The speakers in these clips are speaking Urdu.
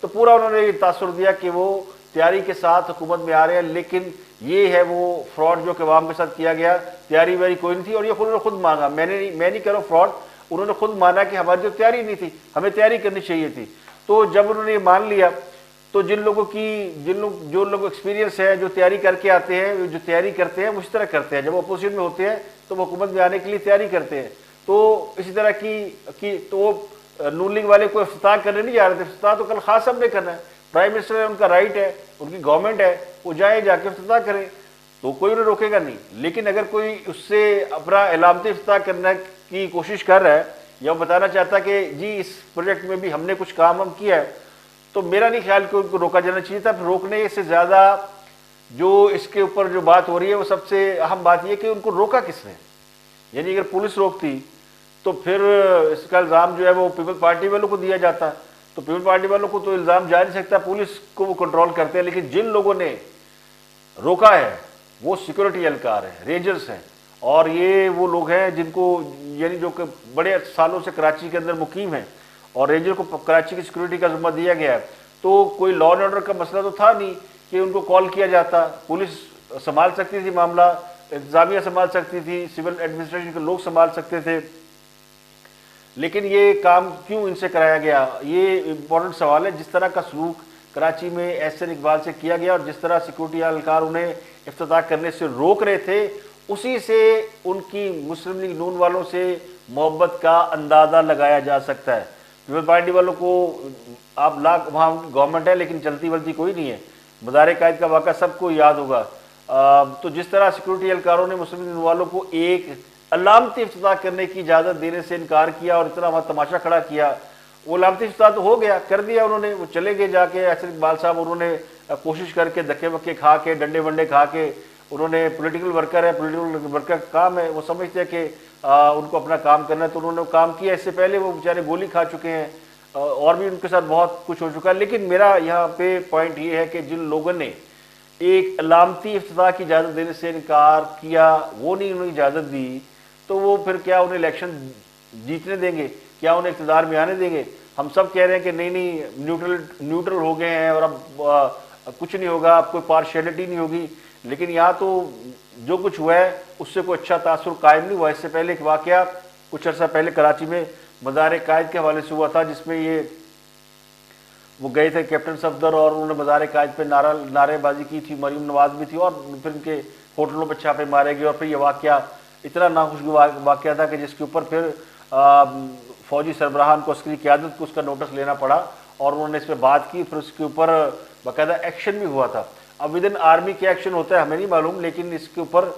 تو پورا انہوں نے یہ تاثر دیا کہ وہ تیاری کے ساتھ حکومت میں آ رہے ہیں، لیکن یہ ہے وہ فراڈ جو کہ عوام کے ساتھ کیا گیا، تیاری ویاری کوئی نہیں تھی، اور یہ انہوں نے خود مانگا، میں نہیں کہہ رہا ہوں فراڈ، انہوں نے خود مانا کہ ہماری جو تیاری نہیں تھی، ہمیں تیاری کرنی چاہیے تھی۔ تو جب انہوں نے یہ مان لیا تو جو لوگ ایکسپیرینس ہے، جو تیاری کر کے آتے ہیں، جو تیاری کرتے ہیں وہ اس طرح کرتے ہیں، جب اپوزیشن میں ہوتے ہیں تو وہ حکومت میں آنے کے لیے تیاری کرتے ہیں۔ تو اسی طرح کی تو وہ نون لیگ والے کو افتتاح کرنے نہیں جا رہے تھے، افتتاح تو کل خان صاحب نے کرنا ہے، پرائم منسٹر ہے، ان کا رائٹ ہے، ان کی گورنمنٹ ہے، وہ جائیں جا کے افتتاح کریں، تو کوئی انہیں روکے گا نہیں۔ لیکن اگر کوئی اس سے اپنا علامتی افتتاح کرنے کی کوشش کر رہا ہے یا وہ بتانا چاہتا ہے کہ جی اس پروجیکٹ میں بھی ہم نے کچھ کام کیا ہے، تو میرا نہیں خیال کہ ان کو روکا جانا چاہیے تھا۔ روکنے سے زیادہ جو اس کے اوپر جو بات ہو رہی ہے وہ سب سے اہم بات یہ کہ ان کو روکا کس نے، یعنی اگر پولیس روکتی تو پھر اس کا الزام جو ہے وہ پیپل پارٹی والوں کو دیا جاتا، تو پیپل پارٹی والوں کو تو الزام جا نہیں سکتا، پولیس کو وہ کنٹرول کرتے ہیں۔ لیکن جن لوگوں نے روکا ہے وہ سیکورٹی اہلکار ہیں، رینجرز ہیں، اور یہ وہ لوگ ہیں جن کو یعنی جو کہ بڑے سالوں سے کراچی کے اندر مقیم ہیں، اور رینجر کو کراچی کی سیکورٹی کا ذمہ دیا گیا ہے، تو کوئی لا اینڈ آرڈر کا مسئلہ تو تھا نہیں کہ ان کو کال کیا جاتا، پولیس سنبھال سکتی تھی معاملہ، انتظامیہ سنبھال سکتی تھی، سول ایڈمنسٹریشن کے لوگ سنبھال سکتے تھے، لیکن یہ کام کیوں ان سے کرایا گیا، یہ امپورٹنٹ سوال ہے۔ جس طرح کا سلوک کراچی میں احسن اقبال سے کیا گیا اور جس طرح سیکورٹی اہلکار انہیں افتتاح کرنے سے روک رہے تھے، اسی سے ان کی مسلم لیگ نون والوں سے محبت کا اندازہ لگایا جا سکتا ہے۔ پیپل پارٹی والوں کو آپ لاکھ وہاں گورنمنٹ ہے لیکن چلتی ولتی کوئی نہیں ہے، مزار قائد کا واقعہ سب کو یاد ہوگا۔ تو جس طرح سیکورٹی اہلکاروں نے مسلم لیگ نون والوں کو ایک علامتی افتتاح کرنے کی اجازت دینے سے انکار کیا اور اتنا وہاں تماشا کھڑا کیا، وہ علامتی افتتاح تو ہو گیا، کر دیا انہوں نے، وہ چلے گئے جا کے احسن اقبال صاحب، انہوں نے کوشش کر کے دھکے وکے کھا کے ڈنڈے ونڈے کھا کے، انہوں نے پولیٹیکل ورکر ہے، پولیٹیکل ورکر کا کام ہے، وہ سمجھتے ہیں کہ ان کو اپنا کام کرنا ہے، تو انہوں نے کام کیا۔ اس سے پہلے وہ بیچارے گولی کھا چکے ہیں اور بھی ان کے ساتھ بہت کچھ ہو چکا ہے۔ لیکن میرا یہاں پہ پوائنٹ یہ ہے کہ جن لوگوں نے ایک علامتی افتتاح کی اجازت دینے سے انکار کیا، وہ نہیں انہوں نے اجازت دی، تو وہ پھر کیا انہیں الیکشن جیتنے دیں گے، کیا انہیں اقتدار میں آنے دیں گے؟ ہم سب کہہ رہے ہیں کہ نہیں نیوٹرل ہو گئے ہیں اور اب کچھ نہیں ہوگا، اب کوئی پارشیلٹی نہیں ہوگی، لیکن یہاں تو جو کچھ ہوا ہے اس سے کوئی اچھا تاثر قائم نہیں ہوا۔ اس سے پہلے ایک واقعہ کچھ عرصہ پہلے کراچی میں مزار قائد کے حوالے سے ہوا تھا، جس میں وہ گئے تھے کیپٹن صفدر اور انہوں نے مزار قائد پہ نعرے بازی کی تھی، مریم نواز بھی تھی، اور پھر ان کے ہوٹلوں پہ چھاپے مارے گئے، اور پھر یہ واقعہ اتنا ناخوشگوار واقعہ تھا کہ جس کے اوپر پھر فوجی سربراہان کو، عسکری قیادت کو اس کا نوٹس لینا پڑا، اور انہوں نے اس پہ بات کی، پھر اس کے اوپر باقاعدہ ایکشن بھی ہوا تھا۔ اب ودن آرمی کیا ایکشن ہوتا ہے ہمیں نہیں معلوم، لیکن اس کے اوپر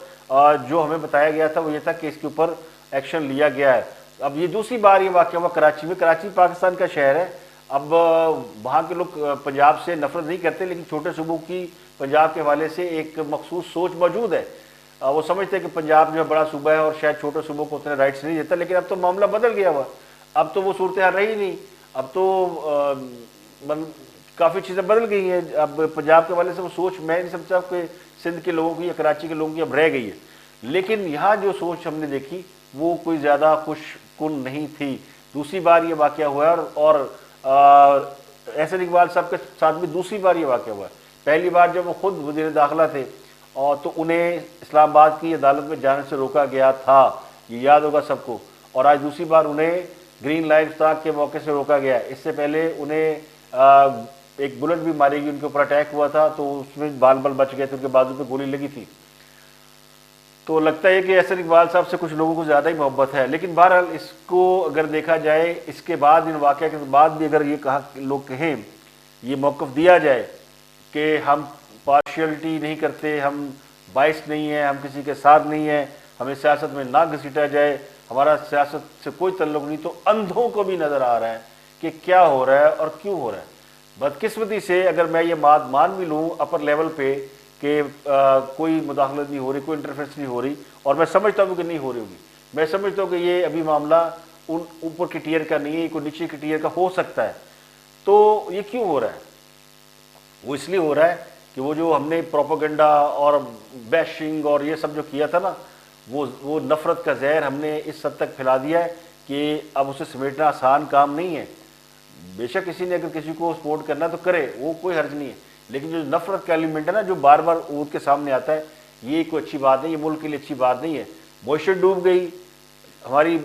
جو ہمیں بتایا گیا تھا وہ یہ تھا کہ اس کے اوپر ایکشن لیا گیا ہے۔ اب یہ دوسری بار یہ واقعہ ہوا کراچی میں۔ کراچی پاکستان کا شہر ہے، اب وہاں کے لوگ پنجاب سے نفرت نہیں کرتے، لیکن چھوٹے صوبوں کی پنجاب کے حوالے سے ایک مخصوص سوچ موجود ہے، وہ سمجھتے ہیں کہ پنجاب جو ہے بڑا صوبہ ہے اور شاید چھوٹے صوبوں کو اتنے رائٹس نہیں دیتا، لیکن اب تو معاملہ بدل گیا ہوا، اب تو وہ صورتحال رہی نہیں، اب تو کافی چیزیں بدل گئی ہیں۔ اب پنجاب کے حوالے سے وہ سوچ میں نہیں سمجھتا کہ سندھ کے لوگوں کی یا کراچی کے لوگوں کی اب رہ گئی ہے، لیکن یہاں جو سوچ ہم نے دیکھی وہ کوئی زیادہ خوش کن نہیں تھی۔ دوسری بار یہ واقعہ ہوا ہے، اور احسن اقبال صاحب کے ساتھ بھی دوسری بار یہ واقعہ ہوا ہے۔ پہلی بار جب وہ خود وزیر داخلہ تھے اور تو انہیں اسلام آباد کی عدالت میں جانے سے روکا گیا تھا، یہ یاد ہوگا سب کو، اور آج دوسری بار انہیں گرین لائن افتتاح کے موقع سے روکا گیا۔ اس سے پہلے انہیں ایک بلٹ بھی ماری گئی، ان کے اوپر اٹیک ہوا تھا تو اس میں بال بچ گئے تھے، ان کے بازو پہ گولی لگی تھی۔ تو لگتا ہے کہ احسن اقبال صاحب سے کچھ لوگوں کو زیادہ ہی محبت ہے، لیکن بہرحال اس کو اگر دیکھا جائے، اس کے بعد ان واقعہ کے بعد بھی اگر یہ لوگ کہیں، یہ موقف دیا جائے کہ ہم پارشیلٹی نہیں کرتے، ہم باعث نہیں ہیں، ہم کسی کے ساتھ نہیں ہیں، ہمیں سیاست میں نہ گھسیٹا جائے، ہمارا سیاست سے کوئی تعلق نہیں، تو اندھوں کو بھی نظر آ رہا ہے کہ کیا ہو رہا ہے اور کیوں ہو رہا ہے۔ بدقسمتی سے اگر میں یہ بات مان بھی لوں اپر لیول پہ کہ کوئی مداخلت نہیں ہو رہی، کوئی انٹرفیئرنس نہیں ہو رہی، اور میں سمجھتا ہوں کہ نہیں ہو رہی ہوگی، میں سمجھتا ہوں کہ یہ ابھی معاملہ ان اوپر کی ٹیئر کا نہیں ہے، کوئی نیچے کی ٹیئر کا ہو سکتا ہے، تو یہ کیوں ہو رہا ہے؟ وہ اس لیے ہو رہا ہے کہ وہ جو ہم نے پروپیگنڈا اور بیشنگ اور یہ سب جو کیا تھا نا، وہ نفرت کا زہر ہم نے اس حد تک پھیلا دیا ہے کہ اب اسے سمیٹنا آسان کام نہیں ہے۔ بے شک کسی نے اگر کسی کو سپورٹ کرنا تو کرے، وہ کوئی حرج نہیں ہے، لیکن جو نفرت کا ایلیمنٹ ہے نا جو بار بار عود کے سامنے آتا ہے، یہ کوئی اچھی بات نہیں، یہ ملک کے لیے اچھی بات نہیں ہے۔ معیشت ڈوب گئی، ہماری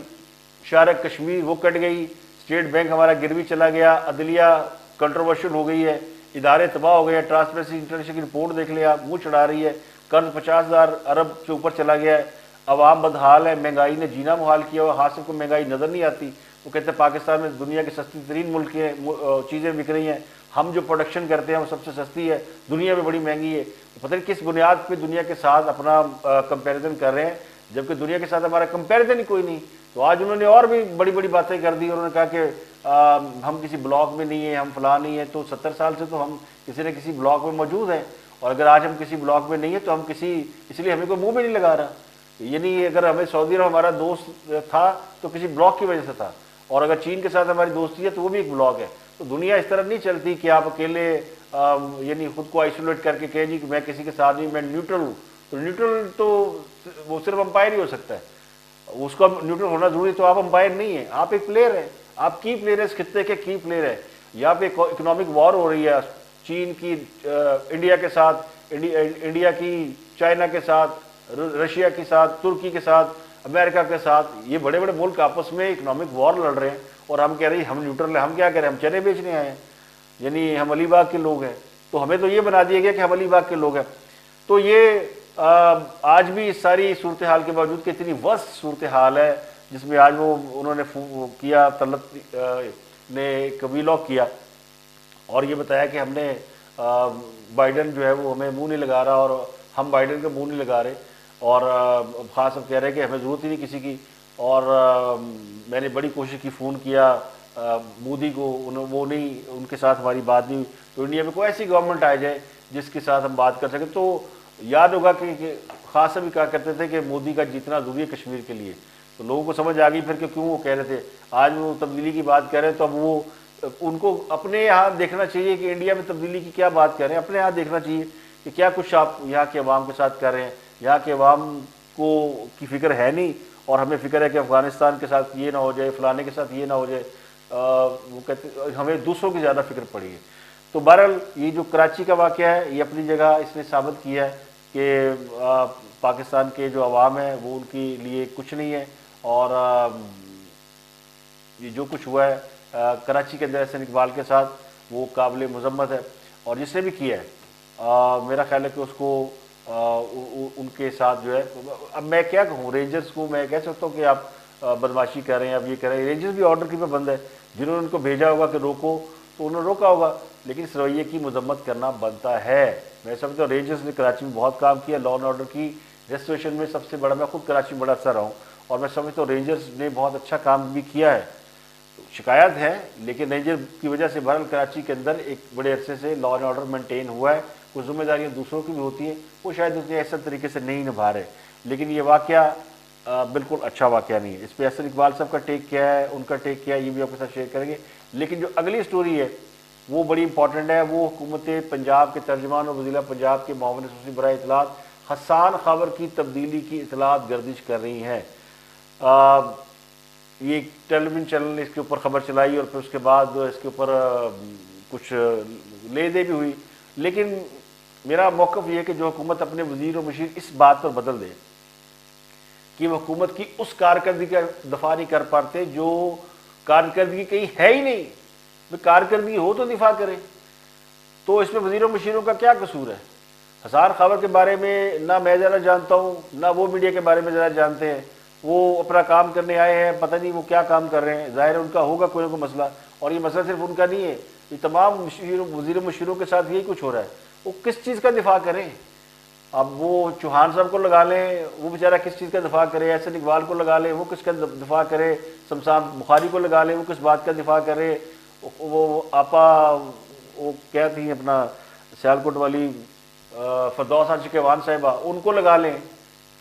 شارق کشمیر وہ کٹ گئی، اسٹیٹ بینک ہمارا گروی چلا گیا، عدلیہ کنٹروورشل ہو گئی ہے، ادارے تباہ ہو گئے ہیں، ٹرانسپیرنسی انٹرنیشنل کی رپورٹ دیکھ لیں آپ، منہ چڑھا رہی ہے، قرض 50,000 ارب سے اوپر چلا گیا ہے، عوام بدحال ہے، مہنگائی نے جینا محال کیا ہوا، حاصل کو مہنگائی نظر نہیں آتی۔ وہ کہتے ہیں پاکستان میں دنیا کے سستی ترین ملک ہیں، چیزیں بک رہی ہیں، ہم جو پروڈکشن کرتے ہیں وہ سب سے سستی ہے، دنیا میں بڑی مہنگی ہے۔ پتہ نہیں کس بنیاد پہ دنیا کے ساتھ اپنا کمپیریزن کر رہے ہیں، جبکہ دنیا کے ساتھ ہمارا کمپیریزن ہی کوئی نہیں۔ تو آج انہوں نے اور بھی بڑی بڑی باتیں کر دی، انہوں نے کہا کہ ہم کسی بلاک میں نہیں ہیں، ہم فلاں نہیں ہیں، تو 70 سال سے تو ہم کسی نہ کسی بلاک میں موجود ہیں، اور اگر آج ہم کسی بلاک میں نہیں ہیں تو ہم اس لیے ہمیں کوئی منہ بھی نہیں لگا رہا۔ یعنی اگر ہمیں سعودی عرب ہمارا دوست تھا تو کسی بلاک کی وجہ سے تھا، اور اگر چین کے ساتھ ہماری دوستی ہے تو وہ بھی ایک بلاک ہے۔ تو دنیا اس طرح نہیں چلتی کہ آپ اکیلے یعنی خود کو آئسولیٹ کر کے کہیں جی کہ میں کسی کے ساتھ نہیں، میں نیوٹرل ہوں۔ تو نیوٹرل تو وہ صرف امپائر ہی ہو سکتا ہے، اس کا نیوٹرل ہونا ضروری، تو آپ امپائر نہیں ہیں، آپ ایک پلیئر ہیں، آپ کی پلیئر ہے، اس خطے کے کی پلیئر ہے۔ یہاں پہ اکنامک وار ہو رہی ہے، چین کی انڈیا کے ساتھ، انڈیا کی چائنا کے ساتھ، رشیا کے ساتھ، ترکی کے ساتھ، امریکہ کے ساتھ، یہ بڑے بڑے ملک آپس میں اکنامک وار لڑ رہے ہیں، اور ہم کہہ رہے ہیں ہم نیوٹرل ہیں، ہم کیا کہہ رہے ہیں، ہم چنے بیچنے آئے ہیں، یعنی ہم علی باغ کے لوگ ہیں، تو ہمیں تو یہ بنا دیا گیا کہ ہم علی باغ کے لوگ ہیں۔ تو یہ آج بھی اس ساری صورتحال کے باوجود کہ اتنی ورسٹ صورتحال ہے، جس میں آج وہ انہوں نے کیا، طلت نے ایک ویلاگ کیا اور یہ بتایا کہ ہم نے بائیڈن جو ہے وہ ہمیں منہ نہیں لگا رہا، اور ہم بائیڈن کا منہ نہیں لگا رہے، اور خاص اب کہہ رہے ہیں کہ ہمیں ضرورت ہی نہیں کسی کی، اور میں نے بڑی کوشش کی، فون کیا مودی کو، وہ نہیں، ان کے ساتھ ہماری بات نہیں ہوئی، تو انڈیا میں کوئی ایسی گورنمنٹ آ جائے جس کے ساتھ ہم بات کر سکیں۔ تو یاد ہوگا کہ خاصا بھی کہا کرتے تھے کہ مودی کا جیتنا ضروری ہے کشمیر کے لیے، تو لوگوں کو سمجھ آ گئی پھر کہ کیوں وہ کہہ رہے تھے۔ آج وہ تبدیلی کی بات کر رہے ہیں، تو اب وہ ان کو اپنے یہاں دیکھنا چاہیے کہ انڈیا میں تبدیلی کی کیا بات کر رہے ہیں، اپنے یہاں دیکھنا چاہیے کہ کیا کچھ آپ یہاں کے عوام کے ساتھ کر رہے ہیں۔ یہاں کے عوام کو کی فکر ہے نہیں، اور ہمیں فکر ہے کہ افغانستان کے ساتھ یہ نہ ہو جائے، فلانے کے ساتھ یہ نہ ہو جائے، وہ کہتے ہمیں دوسروں کی زیادہ فکر پڑی ہے۔ تو بہرحال یہ جو کراچی کا واقعہ ہے، یہ اپنی جگہ اس نے ثابت کیا ہے کہ پاکستان کے جو عوام ہیں وہ ان کے لیے کچھ نہیں ہے، اور یہ جو کچھ ہوا ہے کراچی کے اندر احسن اقبال کے ساتھ، وہ قابل مذمت ہے، اور جس نے بھی کیا ہے میرا خیال ہے کہ اس کو ان کے ساتھ جو ہے، اب میں کیا کہوں، رینجرز کو میں کہہ سکتا ہوں کہ آپ بدماشی کر رہے ہیں، اب یہ کر رہے ہیں، رینجرز بھی آرڈر کی پابند ہے، جنہوں نے ان کو بھیجا ہوگا کہ روکو تو انہوں نے روکا ہوگا، لیکن اس رویے کی مذمت کرنا بنتا ہے۔ میں سمجھتا ہوں رینجرز نے کراچی میں بہت کام کیا، لا اینڈ آرڈر کی ریسٹوریشن میں سب سے بڑا، میں خود کراچی میں بڑا اچھا رہا ہوں، اور میں سمجھتا ہوں رینجرز نے بہت اچھا کام بھی کیا ہے۔ شکایت ہے لیکن رینجر کی وجہ سے بہرحال کراچی کے اندر ایک بڑے عرصے سے لا اینڈ آرڈر مینٹین ہوا ہے۔ کچھ ذمہ داریاں دوسروں کی بھی ہوتی ہیں، وہ شاید اتنے احسن طریقے سے نہیں نبھا رہے، لیکن یہ واقعہ بالکل اچھا واقعہ نہیں ہے۔ اس پہ احسن اقبال صاحب کا ٹیک کیا ہے، ان کا ٹیک کیا ہے، یہ بھی آپ کے ساتھ شیئر کریں گے، لیکن جو اگلی سٹوری ہے وہ بڑی امپورٹنٹ ہے۔ وہ حکومت پنجاب کے ترجمان اور وزیر پنجاب کے معاون خصوصی برائے اطلاعات حسان خاور کی تبدیلی کی اطلاعات گردش کر رہی ہیں۔ یہ ٹیلی ویژن چینل نے اس کے اوپر خبر چلائی، اور پھر اس کے بعد اس کے اوپر کچھ لے دے بھی ہوئی، لیکن میرا موقف یہ ہے کہ جو حکومت اپنے وزیر و مشیر اس بات پر بدل دے کہ وہ حکومت کی اس کارکردگی کا دفاع نہیں کر پاتے جو کارکردگی کہیں ہے ہی نہیں، کارکردگی ہو تو دفاع کرے، تو اس میں وزیروں مشیروں کا کیا قصور ہے؟ حسان خاور کے بارے میں نہ میں زیادہ جانتا ہوں، نہ وہ میڈیا کے بارے میں زیادہ جانتے ہیں، وہ اپنا کام کرنے آئے ہیں، پتہ نہیں وہ کیا کام کر رہے ہیں، ظاہر ہے ان کا ہوگا کوئی نہ کوئی مسئلہ، اور یہ مسئلہ صرف ان کا نہیں ہے، یہ تمام وزیر مشیروں کے ساتھ یہی کچھ ہو رہا ہے۔ وہ کس چیز کا دفاع کریں؟ اب وہ چوہان صاحب کو لگا لیں، وہ بیچارہ کس چیز کا دفاع کرے، احسن اقبال کو لگا لیں، وہ کس کا دفاع کرے، شمشاد بخاری کو لگا لیں، وہ کس بات کا دفاع کرے، وہ آپا وہ کیا تھی اپنا سیالکوٹ والی فردوس چکیوان صاحبہ، ان کو لگا لیں،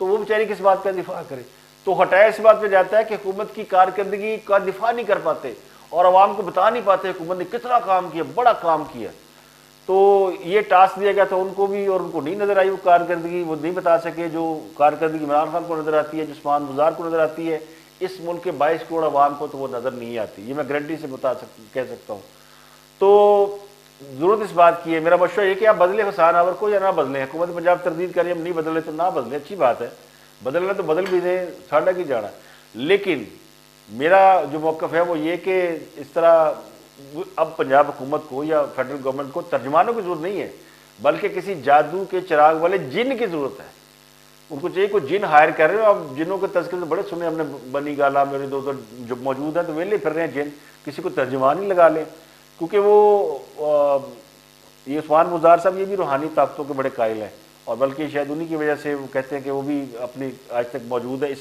تو وہ بیچاری کس بات کا دفاع کرے؟ تو ہٹایا اس بات پہ جاتا ہے کہ حکومت کی کارکردگی کا دفاع نہیں کر پاتے، اور عوام کو بتا نہیں پاتے حکومت نے کتنا کام کیا، بڑا کام کیا۔ تو یہ ٹاسک دیا گیا تھا ان کو بھی، اور ان کو نہیں نظر آئی وہ کارکردگی، وہ نہیں بتا سکے جو کارکردگی عمران خان کو نظر آتی ہے، جو عثمان بزار کو نظر آتی ہے، اس ملک کے 22 کروڑ عوام کو تو وہ نظر نہیں آتی، یہ میں گارنٹی سے کہہ سکتا ہوں۔ تو ضرورت اس بات کی ہے، میرا مشورہ یہ کہ آپ بدلیں حسین آور کو یا نہ بدلیں، حکومت پنجاب تردید کریں ہم نہیں بدلے تو نہ بدلیں، اچھی بات ہے، بدلنا تو بدل بھی دیں، ساڈا کی جانا. لیکن میرا جو موقف ہے وہ یہ کہ اس طرح اب پنجاب حکومت کو یا فیڈرل گورنمنٹ کو ترجمانوں کی ضرورت نہیں ہے، بلکہ کسی جادو کے چراغ والے جن کی ضرورت ہے. ان کو چاہیے کوئی جن ہائر کر رہے ہو. اب جنوں کے تذکرے تو بڑے سنے ہم نے، بنی گالا میرے دو جو موجود ہیں تو ویلے پھر رہے ہیں جن، کسی کو ترجمان ہی لگا لیں. کیونکہ وہ یہ عثمان مزار صاحب یہ بھی روحانی طاقتوں کے بڑے قائل ہیں، اور بلکہ شاید انہی کی وجہ سے وہ کہتے ہیں کہ وہ بھی اپنی آج تک موجود ہے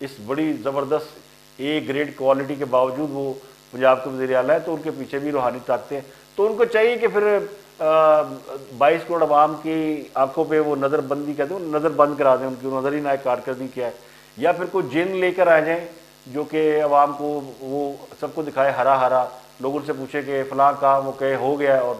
اس بڑی زبردست اے گریڈ کوالٹی کے باوجود وہ پنجاب کے وزیر اعلیٰ ہے، تو ان کے پیچھے بھی روحانی طاقتیں ہیں. تو ان کو چاہیے کہ پھر 22 کروڑ عوام کی آنکھوں پہ وہ نظر بندی کہتے ہیں، نظر بند کرا دیں، ان کی نظر ہی نہ کارکردگی کیا ہے، یا پھر کوئی جن لے کر آ جائیں جو کہ عوام کو وہ سب کو دکھائے ہرا ہرا، لوگوں سے پوچھے کہ فلاں کام وہ کہ ہو گیا اور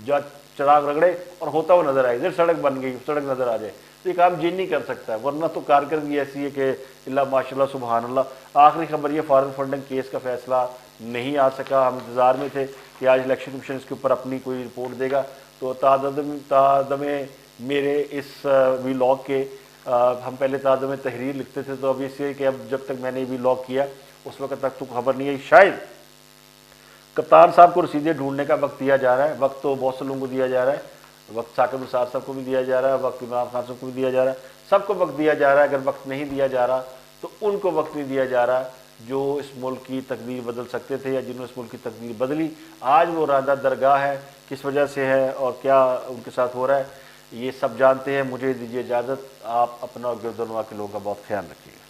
جا چراغ رگڑے اور ہوتا ہوا نظر آئے، ادھر سڑک بن گئی، سڑک نظر آ جائے. تو یہ کام جن نہیں کر سکتا ہے، ورنہ تو کارکردگی ایسی ہے کہ اللہ ماشاء اللہ سبحان اللہ. آخری خبر یہ فارن فنڈنگ کیس کا فیصلہ نہیں آ سکا. ہم انتظار میں تھے کہ آج الیکشن کمیشن اس کے اوپر اپنی کوئی رپورٹ دے گا. تو تادم میرے اس ویلاگ کے ہم پہلے تادم تحریر لکھتے تھے، تو اب اس لیے کہ اب جب تک میں نے ویلاگ کیا اس وقت تک تو خبر نہیں ہے. شاید کپتان صاحب کو رسیدیں ڈھونڈنے کا وقت دیا جا رہا ہے، وقت تو بہت سے لوگوں کو دیا جا رہا ہے، وقت ثاقب نثار صاحب کو بھی دیا جا رہا ہے، وقت عمران خان صاحب کو بھی دیا جا رہا ہے، سب کو وقت دیا جا رہا ہے. اگر وقت نہیں دیا جا رہا تو ان کو وقت نہیں دیا جا رہا جو اس ملک کی تقدیر بدل سکتے تھے یا جنہوں نے اس ملک کی تقدیر بدلی. آج وہ رادہ درگاہ ہے، کس وجہ سے ہے اور کیا ان کے ساتھ ہو رہا ہے یہ سب جانتے ہیں. مجھے دیجیے اجازت، آپ اپنا اور گردنوا کے لوگوں کا بہت خیال رکھیے گا.